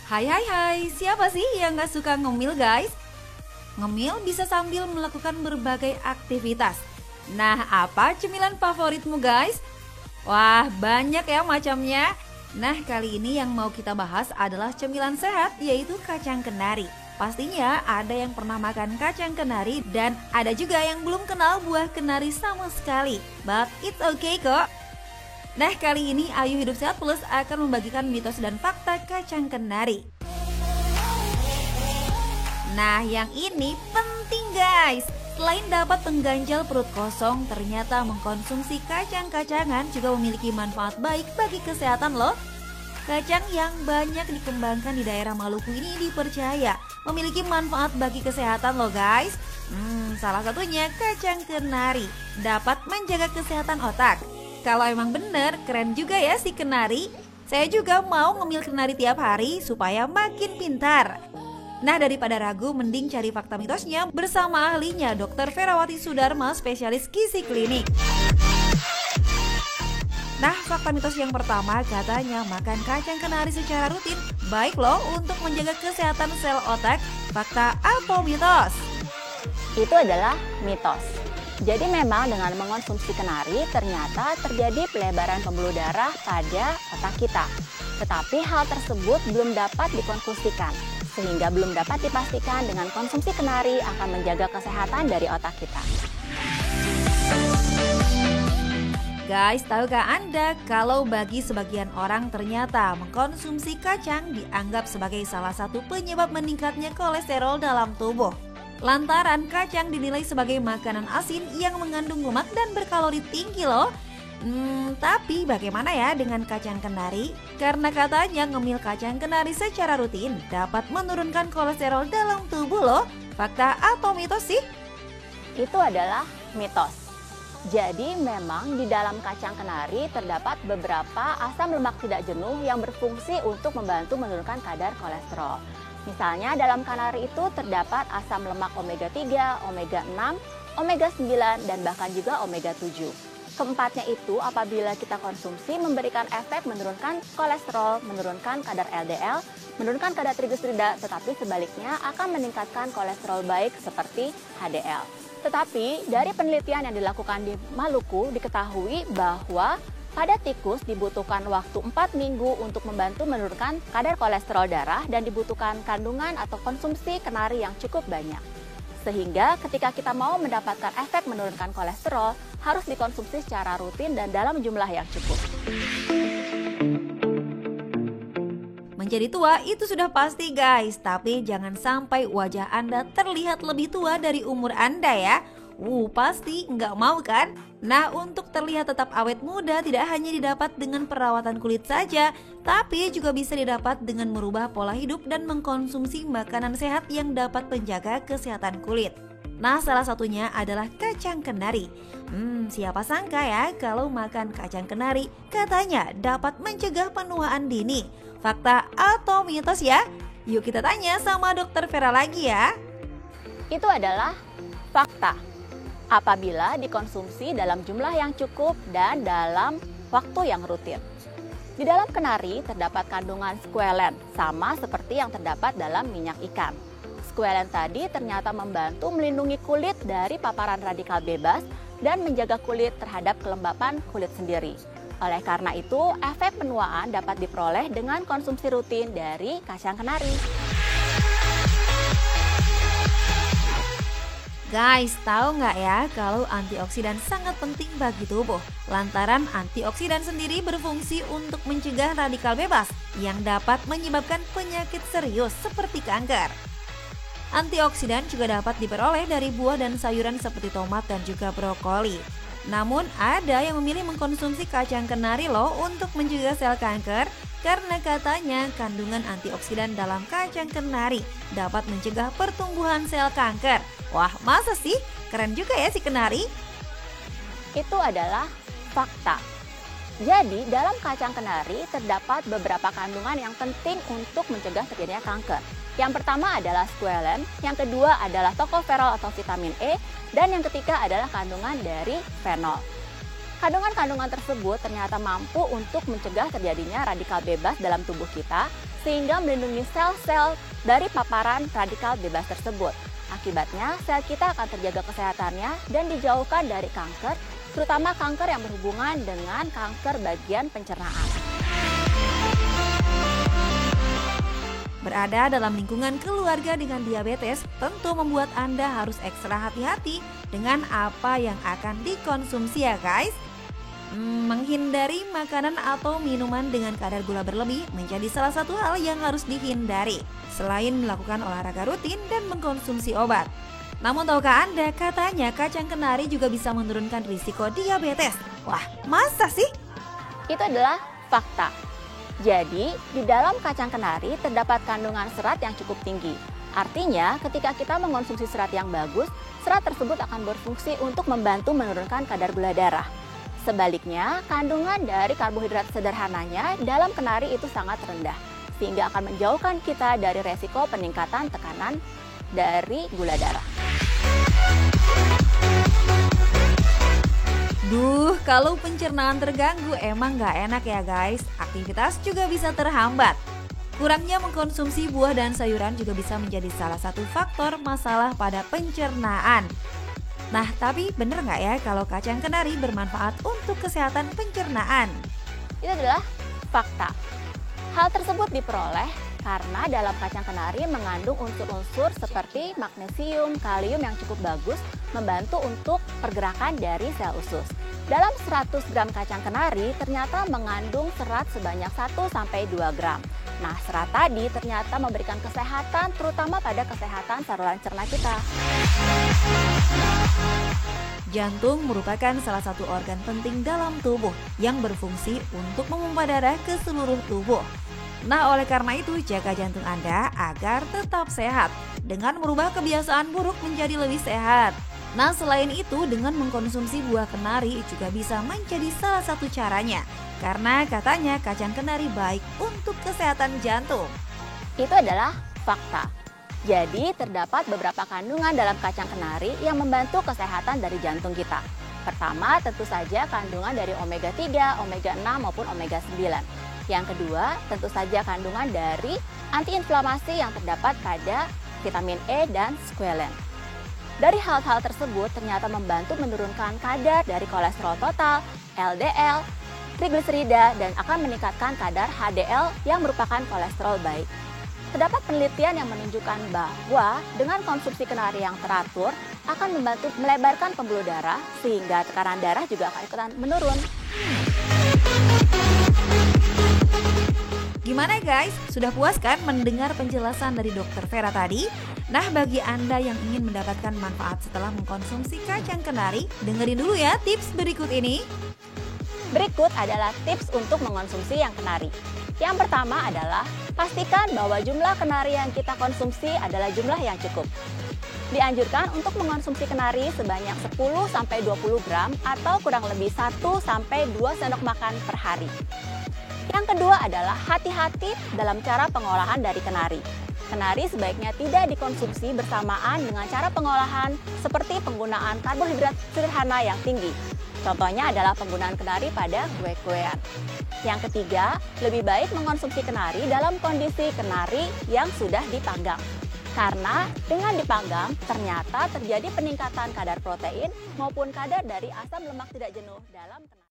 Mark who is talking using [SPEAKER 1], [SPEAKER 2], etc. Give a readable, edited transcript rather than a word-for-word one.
[SPEAKER 1] Hai, siapa sih yang gak suka ngemil guys? Ngemil bisa sambil melakukan berbagai aktivitas. Nah, apa cemilan favoritmu guys? Wah, banyak ya macamnya. Nah, kali ini yang mau kita bahas adalah cemilan sehat, yaitu kacang kenari. Pastinya ada yang pernah makan kacang kenari dan ada juga yang belum kenal buah kenari sama sekali. But it's okay kok. Nah, kali ini Ayu Hidup Sehat Plus akan membagikan mitos dan fakta kacang kenari. Nah, yang ini penting guys. Selain dapat mengganjal perut kosong, ternyata mengkonsumsi kacang-kacangan juga memiliki manfaat baik bagi kesehatan loh. Kacang yang banyak dikembangkan di daerah Maluku ini dipercaya memiliki manfaat bagi kesehatan loh guys. Salah satunya kacang kenari dapat menjaga kesehatan otak. Kalau emang bener, keren juga ya si kenari. Saya juga mau ngemil kenari tiap hari supaya makin pintar. Nah, daripada ragu, mending cari fakta mitosnya bersama ahlinya Dr. Ferawati Sudarma, spesialis gizi klinik. Nah, fakta mitos yang pertama katanya makan kacang kenari secara rutin baik loh untuk menjaga kesehatan sel otak. Fakta atau mitos?
[SPEAKER 2] Itu adalah mitos. Jadi memang dengan mengonsumsi kenari ternyata terjadi pelebaran pembuluh darah pada otak kita. Tetapi hal tersebut belum dapat dikonklusikan, sehingga belum dapat dipastikan dengan konsumsi kenari akan menjaga kesehatan dari otak kita.
[SPEAKER 1] Guys, tahukah Anda kalau bagi sebagian orang ternyata mengkonsumsi kacang dianggap sebagai salah satu penyebab meningkatnya kolesterol dalam tubuh. Lantaran kacang dinilai sebagai makanan asin yang mengandung lemak dan berkalori tinggi loh. Tapi bagaimana ya dengan kacang kenari? Karena katanya ngemil kacang kenari secara rutin dapat menurunkan kolesterol dalam tubuh loh. Fakta atau mitos sih?
[SPEAKER 2] Itu adalah mitos. Jadi memang di dalam kacang kenari terdapat beberapa asam lemak tidak jenuh yang berfungsi untuk membantu menurunkan kadar kolesterol. Misalnya dalam kenari itu terdapat asam lemak omega 3, omega 6, omega 9, dan bahkan juga omega 7. Keempatnya itu apabila kita konsumsi memberikan efek menurunkan kolesterol, menurunkan kadar LDL, menurunkan kadar trigliserida, tetapi sebaliknya akan meningkatkan kolesterol baik seperti HDL. Tetapi dari penelitian yang dilakukan di Maluku diketahui bahwa pada tikus dibutuhkan waktu 4 minggu untuk membantu menurunkan kadar kolesterol darah dan dibutuhkan kandungan atau konsumsi kenari yang cukup banyak. Sehingga ketika kita mau mendapatkan efek menurunkan kolesterol harus dikonsumsi secara rutin dan dalam jumlah yang cukup.
[SPEAKER 1] Menjadi tua itu sudah pasti guys, tapi jangan sampai wajah Anda terlihat lebih tua dari umur Anda ya. Pasti nggak mau kan? Nah, untuk terlihat tetap awet muda tidak hanya didapat dengan perawatan kulit saja, tapi juga bisa didapat dengan merubah pola hidup dan mengkonsumsi makanan sehat yang dapat menjaga kesehatan kulit. Nah, salah satunya adalah kacang kenari. Siapa sangka ya kalau makan kacang kenari katanya dapat mencegah penuaan dini. Fakta atau mitos ya? Yuk kita tanya sama Dokter Vera lagi ya.
[SPEAKER 2] Itu adalah fakta. Apabila dikonsumsi dalam jumlah yang cukup dan dalam waktu yang rutin. Di dalam kenari terdapat kandungan squalene, sama seperti yang terdapat dalam minyak ikan. Squalene tadi ternyata membantu melindungi kulit dari paparan radikal bebas dan menjaga kulit terhadap kelembapan kulit sendiri. Oleh karena itu, efek penuaan dapat diperoleh dengan konsumsi rutin dari kacang kenari.
[SPEAKER 1] Guys, tahu nggak ya kalau antioksidan sangat penting bagi tubuh? Lantaran antioksidan sendiri berfungsi untuk mencegah radikal bebas yang dapat menyebabkan penyakit serius seperti kanker. Antioksidan juga dapat diperoleh dari buah dan sayuran seperti tomat dan juga brokoli. Namun ada yang memilih mengkonsumsi kacang kenari loh untuk mencegah sel kanker karena katanya kandungan antioksidan dalam kacang kenari dapat mencegah pertumbuhan sel kanker. Wah, masa sih? Keren juga ya si kenari.
[SPEAKER 2] Itu adalah fakta. Jadi dalam kacang kenari terdapat beberapa kandungan yang penting untuk mencegah terjadinya kanker. Yang pertama adalah squalene, yang kedua adalah tocopherol atau vitamin E, dan yang ketiga adalah kandungan dari fenol. Kandungan-kandungan tersebut ternyata mampu untuk mencegah terjadinya radikal bebas dalam tubuh kita, sehingga melindungi sel-sel dari paparan radikal bebas tersebut. Akibatnya, sel kita akan terjaga kesehatannya dan dijauhkan dari kanker, terutama kanker yang berhubungan dengan kanker bagian pencernaan.
[SPEAKER 1] Berada dalam lingkungan keluarga dengan diabetes tentu membuat Anda harus ekstra hati-hati dengan apa yang akan dikonsumsi ya guys. Menghindari makanan atau minuman dengan kadar gula berlebih menjadi salah satu hal yang harus dihindari selain melakukan olahraga rutin dan mengkonsumsi obat. Namun tahukah Anda, katanya kacang kenari juga bisa menurunkan risiko diabetes. Wah, masa sih?
[SPEAKER 2] Itu adalah fakta. Jadi, di dalam kacang kenari terdapat kandungan serat yang cukup tinggi. Artinya, ketika kita mengkonsumsi serat yang bagus, serat tersebut akan berfungsi untuk membantu menurunkan kadar gula darah. Sebaliknya, kandungan dari karbohidrat sederhananya dalam kenari itu sangat rendah, sehingga akan menjauhkan kita dari resiko peningkatan tekanan dari gula darah.
[SPEAKER 1] Duh, kalau pencernaan terganggu emang nggak enak ya guys. Aktivitas juga bisa terhambat. Kurangnya mengkonsumsi buah dan sayuran juga bisa menjadi salah satu faktor masalah pada pencernaan. Nah, tapi bener nggak ya kalau kacang kenari bermanfaat untuk kesehatan pencernaan?
[SPEAKER 2] Itu adalah fakta. Hal tersebut diperoleh karena dalam kacang kenari mengandung unsur-unsur seperti magnesium, kalium yang cukup bagus membantu untuk pergerakan dari sel usus. Dalam 100 gram kacang kenari ternyata mengandung serat sebanyak 1-2 gram. Nah, serat tadi ternyata memberikan kesehatan terutama pada kesehatan saluran cerna kita.
[SPEAKER 1] Jantung merupakan salah satu organ penting dalam tubuh yang berfungsi untuk memompa darah ke seluruh tubuh. Nah, oleh karena itu jaga jantung Anda agar tetap sehat dengan merubah kebiasaan buruk menjadi lebih sehat. Nah, selain itu dengan mengkonsumsi buah kenari juga bisa menjadi salah satu caranya. Karena katanya kacang kenari baik untuk kesehatan jantung.
[SPEAKER 2] Itu adalah fakta. Jadi terdapat beberapa kandungan dalam kacang kenari yang membantu kesehatan dari jantung kita. Pertama, tentu saja kandungan dari omega 3, omega 6 maupun omega 9. Yang kedua, tentu saja kandungan dari antiinflamasi yang terdapat pada vitamin E dan squalene. Dari hal-hal tersebut ternyata membantu menurunkan kadar dari kolesterol total, LDL, trigliserida, dan akan meningkatkan kadar HDL yang merupakan kolesterol baik. Terdapat penelitian yang menunjukkan bahwa dengan konsumsi kenari yang teratur akan membantu melebarkan pembuluh darah sehingga tekanan darah juga akan ikutan menurun.
[SPEAKER 1] Gimana guys? Sudah puas kan mendengar penjelasan dari Dr. Vera tadi? Nah, bagi Anda yang ingin mendapatkan manfaat setelah mengkonsumsi kacang kenari, dengerin dulu ya tips berikut ini.
[SPEAKER 2] Berikut adalah tips untuk mengonsumsi yang kenari. Yang pertama adalah pastikan bahwa jumlah kenari yang kita konsumsi adalah jumlah yang cukup. Dianjurkan untuk mengonsumsi kenari sebanyak 10-20 gram atau kurang lebih 1-2 sendok makan per hari. Yang kedua adalah hati-hati dalam cara pengolahan dari kenari. Kenari sebaiknya tidak dikonsumsi bersamaan dengan cara pengolahan seperti penggunaan karbohidrat sederhana yang tinggi. Contohnya adalah penggunaan kenari pada kue-kuean. Yang ketiga, lebih baik mengkonsumsi kenari dalam kondisi kenari yang sudah dipanggang. Karena dengan dipanggang, ternyata terjadi peningkatan kadar protein maupun kadar dari asam lemak tidak jenuh dalam kenari.